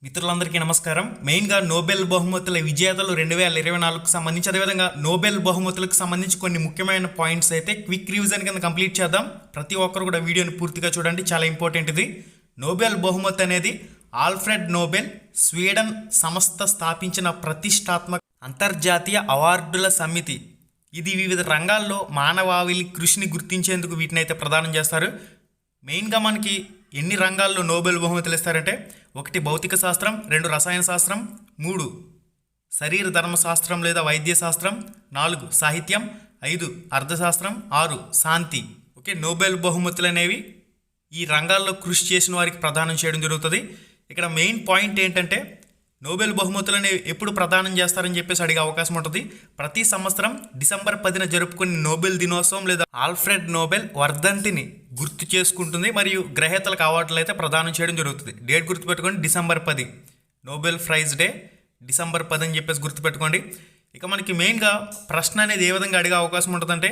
మిత్రులందరికీ నమస్కారం. మెయిన్గా నోబెల్ బహుమతుల విజేతలు 2024కు సంబంధించి, అదేవిధంగా నోబెల్ బహుమతులకు సంబంధించి కొన్ని ముఖ్యమైన పాయింట్స్ అయితే క్విక్ రివిజన్ కింద కంప్లీట్ చేద్దాం. ప్రతి ఒక్కరు కూడా వీడియోని పూర్తిగా చూడండి, చాలా ఇంపార్టెంట్ ఇది. నోబెల్ బహుమతి అనేది ఆల్ఫ్రెడ్ నోబెల్ స్వీడన్ సంస్థ స్థాపించిన ప్రతిష్టాత్మక అంతర్జాతీయ అవార్డుల సమితి. ఇది వివిధ రంగాల్లో మానవాళి కృషిని గుర్తించేందుకు వీటిని అయితే ప్రదానం చేస్తారు. మెయిన్గా మనకి ఎన్ని రంగాల్లో నోబెల్ బహుమతులు ఇస్తారంటే, 1 భౌతిక శాస్త్రం, 2 రసాయన శాస్త్రం, 3 శరీర ధర్మశాస్త్రం లేదా వైద్య శాస్త్రం, 4 సాహిత్యం, 5 అర్థశాస్త్రం, 6 శాంతి. ఓకే, నోబెల్ బహుమతులు అనేవి ఈ రంగాల్లో కృషి చేసిన వారికి ప్రదానం చేయడం జరుగుతుంది. ఇక్కడ మెయిన్ పాయింట్ ఏంటంటే, నోబెల్ బహుమతులని ఎప్పుడు ప్రదానం చేస్తారని చెప్పేసి అడిగే అవకాశం ఉంటుంది. ప్రతి సంవత్సరం డిసెంబర్ 10న జరుపుకునే నోబెల్ దినోత్సవం లేదా ఆల్ఫ్రెడ్ నోబెల్ వర్ధంతిని గుర్తు చేసుకుంటుంది మరియు గ్రహీతలకు అవార్డులు అయితే ప్రదానం చేయడం జరుగుతుంది. డేట్ గుర్తుపెట్టుకోండి, December 10 Nobel prize day, December 10 అని చెప్పేసి గుర్తుపెట్టుకోండి. ఇక మనకి మెయిన్గా ప్రశ్న అనేది ఏ విధంగా అడిగే అవకాశం ఉంటుందంటే,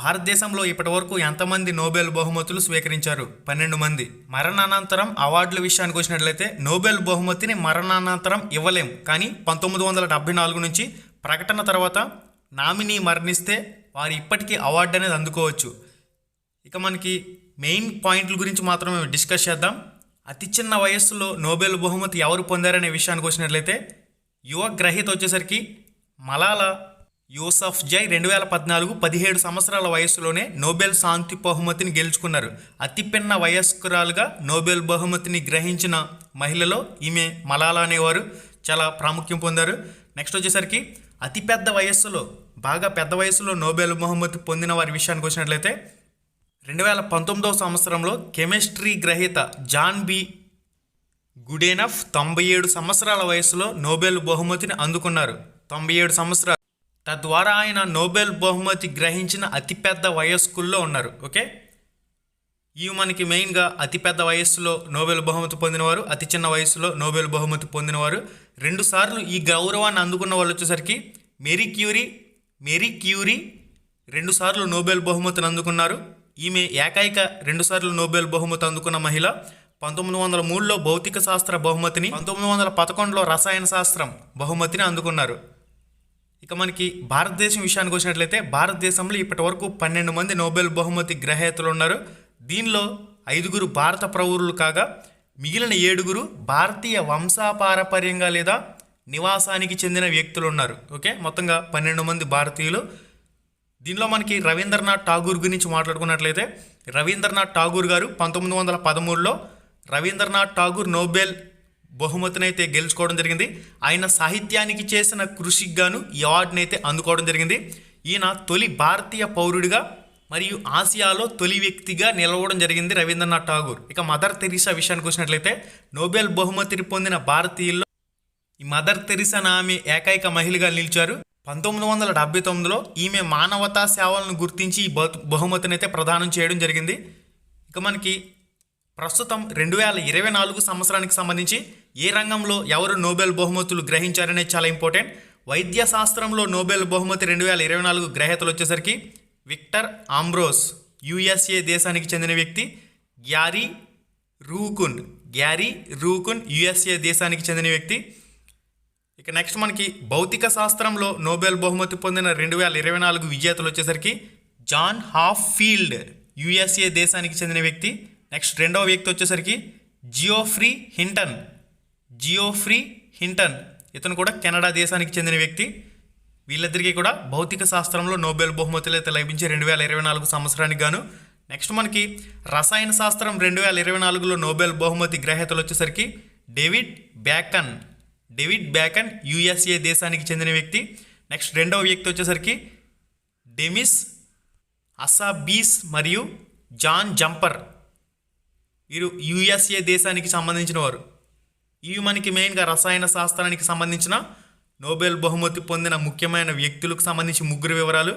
భారతదేశంలో ఇప్పటి వరకు ఎంతమంది నోబెల్ బహుమతులు స్వీకరించారు? 12 మంది. మరణానంతరం అవార్డుల విషయానికి వచ్చినట్లయితే, నోబెల్ బహుమతిని మరణానంతరం ఇవ్వలేం, కానీ 1974 నుంచి ప్రకటన తర్వాత నామినీ మరణిస్తే వారు ఇప్పటికీ అవార్డు అనేది అందుకోవచ్చు. ఇక మనకి మెయిన్ పాయింట్ల గురించి మాత్రమే డిస్కస్ చేద్దాం. అతి చిన్న వయస్సులో నోబెల్ బహుమతి ఎవరు పొందారనే విషయానికి వచ్చినట్లయితే, యువ గ్రహీత వచ్చేసరికి మలాలా యూసఫ్జై 2014 17 సంవత్సరాల వయస్సులోనే నోబెల్ శాంతి బహుమతిని గెలుచుకున్నారు. అతి పిన్న వయస్కురాలుగా నోబెల్ బహుమతిని గ్రహించిన మహిళలో ఈమె మలాలా అనేవారు చాలా ప్రాముఖ్యం పొందారు. నెక్స్ట్ వచ్చేసరికి అతిపెద్ద వయస్సులో, బాగా పెద్ద వయస్సులో నోబెల్ బహుమతి పొందిన వారి విషయానికి వచ్చినట్లయితే, 2019 సంవత్సరంలో కెమిస్ట్రీ గ్రహీత జాన్ బి గుడెనఫ్ 97 సంవత్సరాల వయసులో నోబెల్ బహుమతిని అందుకున్నారు. 97 సంవత్సరాలు. తద్వారా ఆయన నోబెల్ బహుమతి గ్రహించిన అతిపెద్ద వయస్కుల్లో ఉన్నారు. ఓకే, ఇవి మనకి మెయిన్గా అతిపెద్ద వయస్సులో నోబెల్ బహుమతి పొందినవారు, అతి చిన్న వయస్సులో నోబెల్ బహుమతి పొందినవారు. 2 సార్లు ఈ గౌరవాన్ని అందుకున్న వాళ్ళు వచ్చేసరికి మేరీ క్యూరీ 2 సార్లు నోబెల్ బహుమతిని అందుకున్నారు. ఈమె ఏకైక 2 సార్లు నోబెల్ బహుమతి అందుకున్న మహిళ. 1903లో భౌతిక శాస్త్ర బహుమతిని, 1911లో రసాయన శాస్త్రం బహుమతిని అందుకున్నారు. ఇక మనకి భారతదేశం విషయానికి వచ్చినట్లయితే, భారతదేశంలో ఇప్పటి వరకు 12 మంది నోబెల్ బహుమతి గ్రహీతలు ఉన్నారు. దీనిలో 5 భారత పౌరులు కాగా, మిగిలిన 7 భారతీయ వంశపారపర్యంగా లేదా నివాసానికి చెందిన వ్యక్తులు ఉన్నారు. ఓకే, మొత్తంగా 12 మంది భారతీయులు. దీనిలో మనకి రవీంద్రనాథ్ ఠాగూర్ గురించి మాట్లాడుకున్నట్లయితే, రవీంద్రనాథ్ ఠాగూర్ గారు 1913లో రవీంద్రనాథ్ ఠాగూర్ నోబెల్ బహుమతిని అయితే గెలుచుకోవడం జరిగింది. ఆయన సాహిత్యానికి చేసిన కృషికి గాను ఈ అవార్డుని అయితే అందుకోవడం జరిగింది. ఈయన తొలి భారతీయ పౌరుడిగా మరియు ఆసియాలో తొలి వ్యక్తిగా నిలవడం జరిగింది రవీంద్రనాథ్ ఠాగూర్. ఇక మదర్ తెరీసా విషయానికి వచ్చినట్లయితే, నోబెల్ బహుమతిని పొందిన భారతీయుల్లో ఈ మదర్ తెరీసా ఆమె ఏకైక మహిళగా నిలిచారు. 1979లో ఈమె మానవతా సేవలను గుర్తించి ఈ బహుమతిని అయితే ప్రదానం చేయడం జరిగింది. ఇక మనకి ప్రస్తుతం 2024 సంవత్సరానికి సంబంధించి ఏ రంగంలో ఎవరు నోబెల్ బహుమతులు గ్రహించారనేది చాలా ఇంపార్టెంట్. వైద్య శాస్త్రంలో నోబెల్ బహుమతి 2024 గ్రహీతలు వచ్చేసరికి విక్టర్ ఆంబ్రోస్ యుఎస్ఏ దేశానికి చెందిన వ్యక్తి, గ్యారీ రూకున్ యుఎస్ఏ దేశానికి చెందిన వ్యక్తి. ఇక నెక్స్ట్ మనకి భౌతిక శాస్త్రంలో నోబెల్ బహుమతి పొందిన 2024 విజేతలు వచ్చేసరికి జాన్ హాఫ్ఫీల్డ్ యుఎస్ఏ దేశానికి చెందిన వ్యక్తి. నెక్స్ట్ రెండవ వ్యక్తి వచ్చేసరికి జియోఫ్రీ హింటన్ ఇతను కూడా కెనడా దేశానికి చెందిన వ్యక్తి. వీళ్ళిద్దరికీ కూడా భౌతిక శాస్త్రంలో నోబెల్ బహుమతులు అయితే లభించే 2024 సంవత్సరానికి గాను. నెక్స్ట్ మనకి రసాయన శాస్త్రం 2024లో నోబెల్ బహుమతి గ్రహీతలు వచ్చేసరికి డేవిడ్ బ్యాకన్ యుఎస్ఏ దేశానికి చెందిన వ్యక్తి. నెక్స్ట్ రెండవ వ్యక్తి వచ్చేసరికి డెమిస్ అసాబీస్ మరియు జాన్ జంపర్, వీరు యుఎస్ఏ దేశానికి సంబంధించిన వారు. ఇవి మనకి మెయిన్గా రసాయన శాస్త్రానికి సంబంధించిన నోబెల్ బహుమతి పొందిన ముఖ్యమైన వ్యక్తులకు సంబంధించి 3 వివరాలు.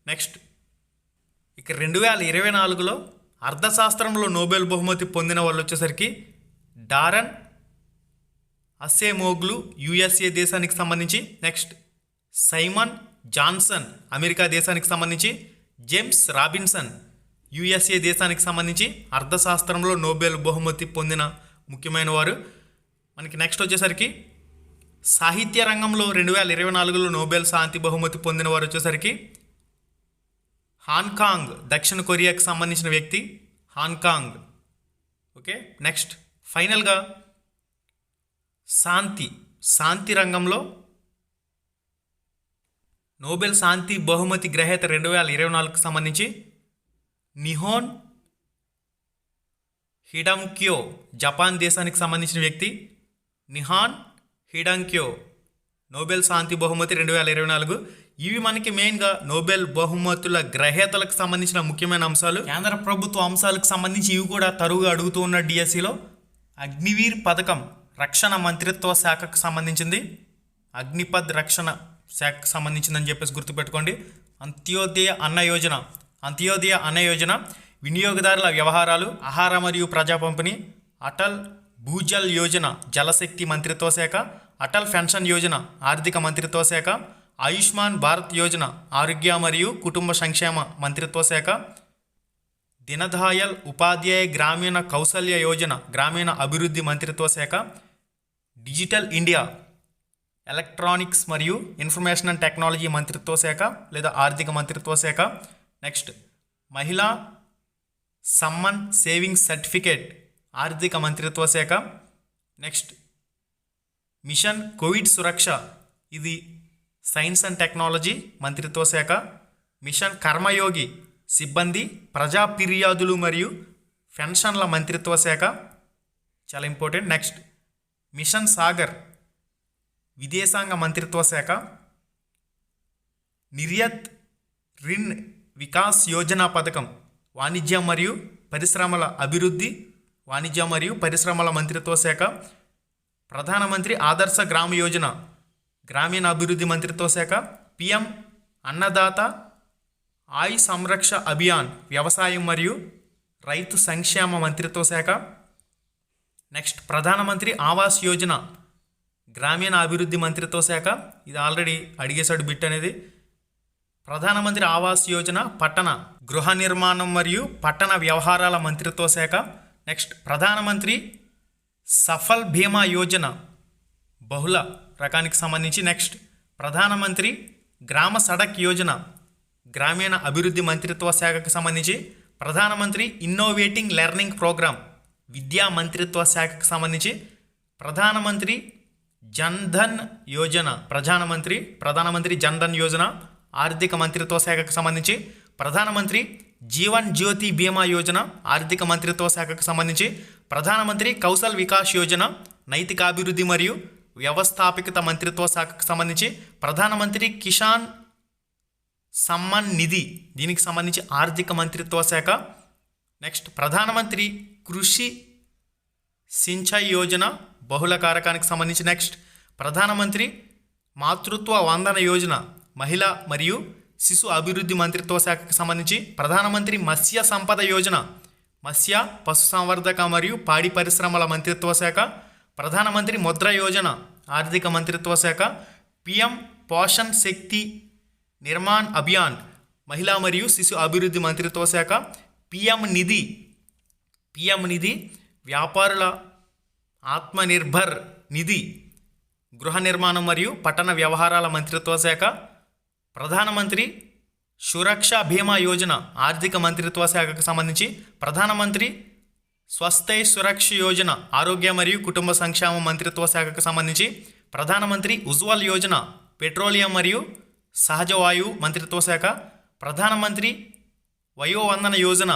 నెక్స్ట్ ఇక 2024లో అర్థశాస్త్రంలో నోబెల్ బహుమతి పొందిన వాళ్ళు వచ్చేసరికి డారన్ అసెమోగ్లు యుఎస్ఏ దేశానికి సంబంధించి, నెక్స్ట్ సైమన్ జాన్సన్ అమెరికా దేశానికి సంబంధించి, జేమ్స్ రాబిన్సన్ యుఎస్ఏ దేశానికి సంబంధించి అర్థశాస్త్రంలో నోబెల్ బహుమతి పొందిన ముఖ్యమైన వారు. మనకి నెక్స్ట్ వచ్చేసరికి సాహిత్య రంగంలో 2024లో నోబెల్ శాంతి బహుమతి పొందిన వారు వచ్చేసరికి హాంకాంగ్, దక్షిణ కొరియాకి సంబంధించిన వ్యక్తి హాంకాంగ్. ఓకే, నెక్స్ట్ ఫైనల్గా శాంతి రంగంలో నోబెల్ శాంతి బహుమతి గ్రహీత 2024కు సంబంధించి నిహోన్ హిడాంక్యో, జపాన్ దేశానికి సంబంధించిన వ్యక్తి నిహాన్ హిడాంక్యో, నోబెల్ శాంతి బహుమతి 2024. ఇవి మనకి మెయిన్గా నోబెల్ బహుమతుల గ్రహీతలకు సంబంధించిన ముఖ్యమైన అంశాలు. కేంద్ర ప్రభుత్వ అంశాలకు సంబంధించి ఇవి కూడా తరువుగా అడుగుతూ ఉన్న డిఎస్సిలో అగ్నివీర్ పథకం రక్షణ మంత్రిత్వ శాఖకు సంబంధించింది, అగ్నిపథ్ రక్షణ శాఖకు సంబంధించిందని చెప్పేసి గుర్తుపెట్టుకోండి. అంత్యోదయ అన్న యోజన వినియోగదారుల వ్యవహారాలు, ఆహార మరియు ప్రజా పంపిణీ, అటల్ భూజల్ యోజన జలశక్తి మంత్రిత్వ శాఖ, అటల్ పెన్షన్ యోజన ఆర్థిక మంత్రిత్వ శాఖ, ఆయుష్మాన్ భారత్ యోజన ఆరోగ్య మరియు కుటుంబ సంక్షేమ మంత్రిత్వ శాఖ, దీనదయాళ్ ఉపాధ్యాయ గ్రామీణ కౌశల్య యోజన గ్రామీణ అభివృద్ధి మంత్రిత్వ శాఖ, డిజిటల్ ఇండియా ఎలక్ట్రానిక్స్ మరియు ఇన్ఫర్మేషన్ అండ్ టెక్నాలజీ మంత్రిత్వ శాఖ లేదా ఆర్థిక మంత్రిత్వ శాఖ. నెక్స్ట్ మహిళా సమ్మన్ సేవింగ్స్ సర్టిఫికేట్ ఆర్థిక మంత్రిత్వ శాఖ. నెక్స్ట్ మిషన్ కోవిడ్ సురక్ష, ఇది సైన్స్ అండ్ టెక్నాలజీ మంత్రిత్వ శాఖ. మిషన్ కర్మయోగి సిబ్బంది ప్రజా ఫిర్యాదులు మరియు పెన్షన్ల మంత్రిత్వ శాఖ, చాలా ఇంపార్టెంట్. నెక్స్ట్ మిషన్ సాగర్ విదేశాంగ మంత్రిత్వ శాఖ. నిర్యత్ రిన్ వికాస్ యోజన పథకం వాణిజ్య మరియు పరిశ్రమల అభివృద్ధి, వాణిజ్య మరియు పరిశ్రమల మంత్రిత్వ శాఖ. ప్రధానమంత్రి ఆదర్శ గ్రామ యోజన గ్రామీణ అభివృద్ధి మంత్రిత్వ శాఖ. పిఎం అన్నదాత ఆయ్ సంరక్ష అభియాన్ వ్యవసాయం మరియు రైతు సంక్షేమ మంత్రిత్వ శాఖ. నెక్స్ట్ ప్రధానమంత్రి ఆవాస్ యోజన గ్రామీణ అభివృద్ధి మంత్రిత్వ శాఖ, ఇది ఆల్రెడీ అడిగేశాడు బిట్ అనేది. ప్రధానమంత్రి ఆవాస్ యోజన పట్టణ గృహ నిర్మాణం మరియు పట్టణ వ్యవహారాల మంత్రిత్వ శాఖ. నెక్స్ట్ ప్రధానమంత్రి సఫల్ బీమా యోజన బహుళ రకానికి సంబంధించి. నెక్స్ట్ ప్రధానమంత్రి గ్రామ సడక్ యోజన గ్రామీణ అభివృద్ధి మంత్రిత్వ శాఖకు సంబంధించి. ప్రధానమంత్రి ఇన్నోవేటింగ్ లెర్నింగ్ ప్రోగ్రామ్ విద్యా మంత్రిత్వ శాఖకు సంబంధించి. ప్రధానమంత్రి జన్ధన్ యోజన ప్రధానమంత్రి జన్ధన్ యోజన ఆర్థిక మంత్రిత్వ శాఖకు సంబంధించి. ప్రధానమంత్రి జీవన్ జ్యోతి బీమా యోజన ఆర్థిక మంత్రిత్వ శాఖకు సంబంధించి. ప్రధానమంత్రి కౌశల్ వికాస్ యోజన నైతికాభివృద్ధి మరియు వ్యవస్థాపికత మంత్రిత్వ శాఖకు సంబంధించి. ప్రధానమంత్రి కిసాన్ సమ్మాన్ నిధి దీనికి సంబంధించి ఆర్థిక మంత్రిత్వ శాఖ. నెక్స్ట్ ప్రధానమంత్రి కృషి సించాయ్ యోజన బహుళ కారకానికి సంబంధించి. నెక్స్ట్ ప్రధానమంత్రి మాతృత్వ వందన యోజన మహిళా మరియు శిశు అభివృద్ధి మంత్రిత్వ శాఖకు సంబంధించి. ప్రధానమంత్రి మత్స్య సంపద యోజన మత్స్య పశుసంవర్ధక మరియు పాడి పరిశ్రమల మంత్రిత్వ శాఖ. ప్రధానమంత్రి ముద్ర యోజన ఆర్థిక మంత్రిత్వ శాఖ. పిఎం పోషణ్ శక్తి నిర్మాణ్ అభియాన్ మహిళా మరియు శిశు అభివృద్ధి మంత్రిత్వ శాఖ. పిఎం నిధి వ్యాపారుల ఆత్మనిర్భర్ నిధి గృహ నిర్మాణం మరియు పట్టణ వ్యవహారాల మంత్రిత్వ శాఖ. ప్రధానమంత్రి సురక్ష బీమా యోజన ఆర్థిక మంత్రిత్వ శాఖకు సంబంధించి. ప్రధానమంత్రి స్వస్థ్య సురక్ష యోజన ఆరోగ్య మరియు కుటుంబ సంక్షేమ మంత్రిత్వ శాఖకు సంబంధించి. ప్రధానమంత్రి ఉజ్వల్ యోజన పెట్రోలియం మరియు సహజ వాయువు మంత్రిత్వ శాఖ. ప్రధానమంత్రి వయోవందన యోజన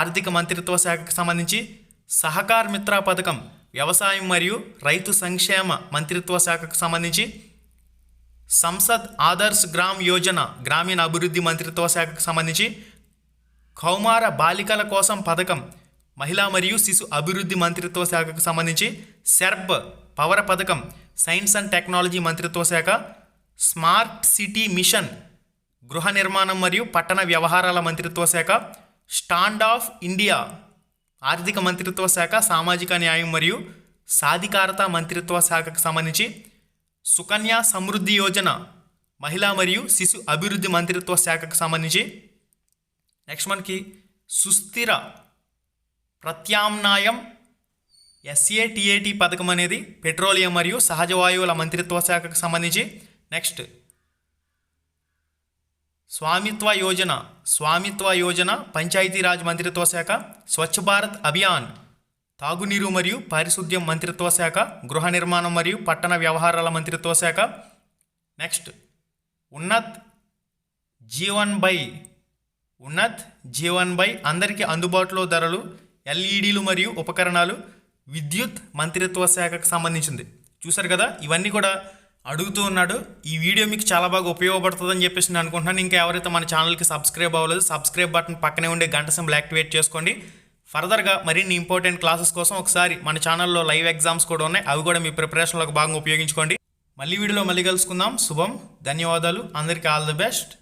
ఆర్థిక మంత్రిత్వ శాఖకు సంబంధించి. సహకార్ మిత్ర పథకం వ్యవసాయం మరియు రైతు సంక్షేమ మంత్రిత్వ శాఖకు సంబంధించి. సంసద్ ఆదర్శ్ గ్రామ్ యోజన గ్రామీణ అభివృద్ధి మంత్రిత్వ శాఖకు సంబంధించి. కౌమార బాలికల కోసం పథకం మహిళా మరియు శిశు అభివృద్ధి మంత్రిత్వ శాఖకు సంబంధించి. సెర్బ్ పవర్ పథకం సైన్స్ అండ్ టెక్నాలజీ మంత్రిత్వ శాఖ. స్మార్ట్ సిటీ మిషన్ గృహ నిర్మాణం మరియు పట్టణ వ్యవహారాల మంత్రిత్వ శాఖ. స్టాండ్ ఆఫ్ ఇండియా ఆర్థిక మంత్రిత్వ శాఖ సామాజిక న్యాయం మరియు సాధికారత మంత్రిత్వ శాఖకు సంబంధించి. సుకన్య సమృద్ధి యోజన మహిళా మరియు శిశు అభివృద్ధి మంత్రిత్వ శాఖకు సంబంధించి. నెక్స్ట్ మనకి సుస్థిర ప్రత్యామ్నాయం SATAT పథకం అనేది పెట్రోలియం మరియు సహజ వాయువుల మంత్రిత్వ శాఖకు సంబంధించి. నెక్స్ట్ స్వామిత్వ యోజన పంచాయతీరాజ్ మంత్రిత్వ శాఖ. స్వచ్ఛ భారత్ అభియాన్ తాగునీరు మరియు పారిశుద్ధ్యం మంత్రిత్వ శాఖ. గృహ నిర్మాణం మరియు పట్టణ వ్యవహారాల మంత్రిత్వ శాఖ. నెక్స్ట్ ఉన్నత్ జీవన్ బై అందరికీ అందుబాటులో ధరలు LEDలు మరియు ఉపకరణాలు విద్యుత్ మంత్రిత్వ శాఖకు సంబంధించింది. చూసారు కదా, ఇవన్నీ కూడా అడుగుతూ ఉన్నాడు. ఈ వీడియో మీకు చాలా బాగా ఉపయోగపడుతుందని చెప్పేసి నేను అనుకుంటున్నాను. ఇంకా ఎవరైతే మన ఛానల్కి సబ్స్క్రైబ్ అవ్వలేదు, సబ్స్క్రైబ్ బటన్ పక్కనే ఉండే గంట సింబల్ యాక్టివేట్ చేసుకోండి. ఫర్దర్గా మరిన్ని ఇంపార్టెంట్ క్లాసెస్ కోసం ఒకసారి మన ఛానల్లో లైవ్ ఎగ్జామ్స్ కూడా ఉన్నాయి, అవి కూడా మీ ప్రిపరేషన్లోకి బాగా ఉపయోగించుకోండి. మళ్ళీ వీడియోలో మళ్ళీ కలుసుకుందాం. శుభం, ధన్యవాదాలు, అందరికీ ఆల్ ది బెస్ట్.